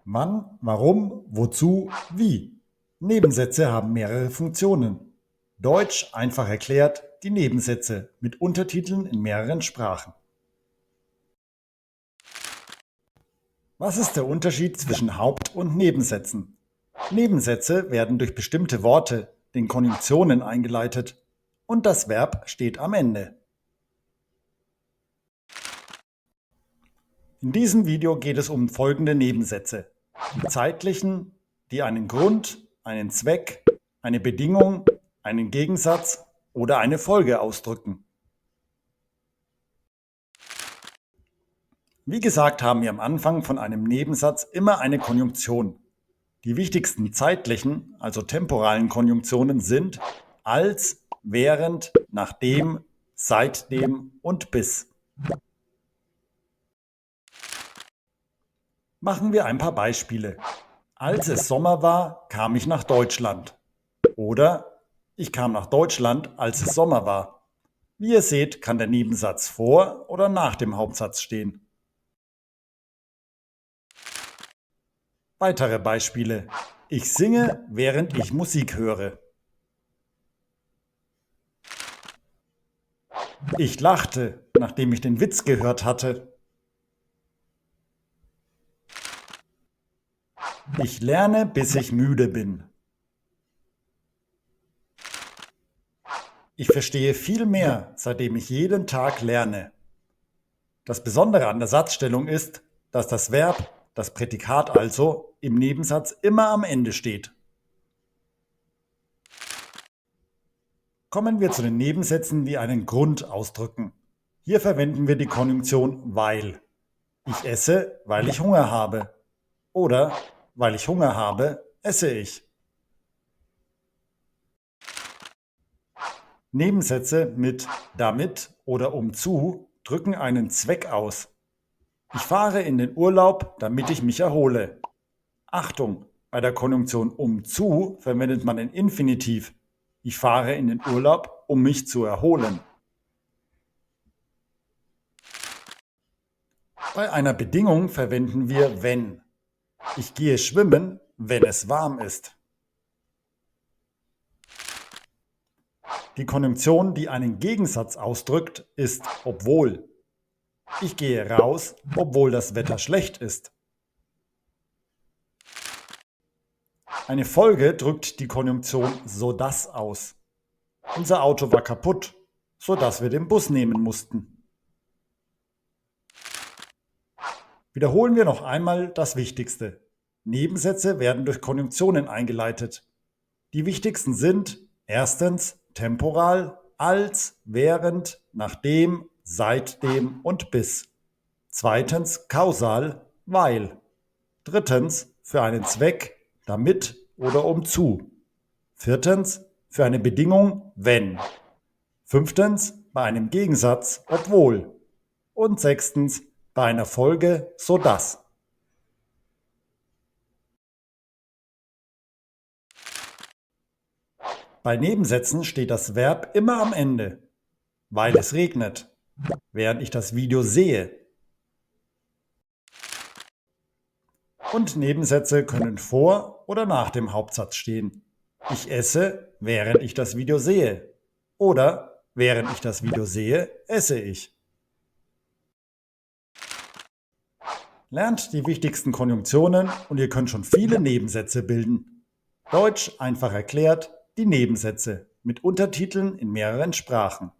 Wann, warum, wozu, wie. Nebensätze haben mehrere Funktionen. Deutsch einfach erklärt, die Nebensätze mit Untertiteln in mehreren Sprachen. Was ist der Unterschied zwischen Haupt- und Nebensätzen? Nebensätze werden durch bestimmte Worte, den Konjunktionen, eingeleitet und das Verb steht am Ende. In diesem Video geht es um folgende Nebensätze: die zeitlichen, die einen Grund, einen Zweck, eine Bedingung, einen Gegensatz oder eine Folge ausdrücken. Wie gesagt, haben wir am Anfang von einem Nebensatz immer eine Konjunktion. Die wichtigsten zeitlichen, also temporalen Konjunktionen sind als, während, nachdem, seitdem und bis. Machen wir ein paar Beispiele. Als es Sommer war, kam ich nach Deutschland. Oder ich kam nach Deutschland, als es Sommer war. Wie ihr seht, kann der Nebensatz vor oder nach dem Hauptsatz stehen. Weitere Beispiele. Ich singe, während ich Musik höre. Ich lachte, nachdem ich den Witz gehört hatte. Ich lerne, bis ich müde bin. Ich verstehe viel mehr, seitdem ich jeden Tag lerne. Das Besondere an der Satzstellung ist, dass das Verb, das Prädikat also, im Nebensatz immer am Ende steht. Kommen wir zu den Nebensätzen, die einen Grund ausdrücken. Hier verwenden wir die Konjunktion weil. Ich esse, weil ich Hunger habe. Oder weil ich Hunger habe, esse ich. Nebensätze mit damit oder umzu drücken einen Zweck aus. Ich fahre in den Urlaub, damit ich mich erhole. Achtung, bei der Konjunktion umzu verwendet man den Infinitiv. Ich fahre in den Urlaub, um mich zu erholen. Bei einer Bedingung verwenden wir wenn. Ich gehe schwimmen, wenn es warm ist. Die Konjunktion, die einen Gegensatz ausdrückt, ist obwohl. Ich gehe raus, obwohl das Wetter schlecht ist. Eine Folge drückt die Konjunktion sodass aus. Unser Auto war kaputt, sodass wir den Bus nehmen mussten. Wiederholen wir noch einmal das Wichtigste. Nebensätze werden durch Konjunktionen eingeleitet. Die wichtigsten sind erstens temporal, als, während, nachdem, seitdem und bis. Zweitens kausal, weil. Drittens für einen Zweck, damit oder umzu. Viertens für eine Bedingung, wenn. Fünftens bei einem Gegensatz, obwohl. Und sechstens bei einer Folge, sodass. Bei Nebensätzen steht das Verb immer am Ende, weil es regnet, während ich das Video sehe. Und Nebensätze können vor oder nach dem Hauptsatz stehen. Ich esse, während ich das Video sehe. Oder während ich das Video sehe, esse ich. Lernt die wichtigsten Konjunktionen und ihr könnt schon viele Nebensätze bilden. Deutsch einfach erklärt, die Nebensätze mit Untertiteln in mehreren Sprachen.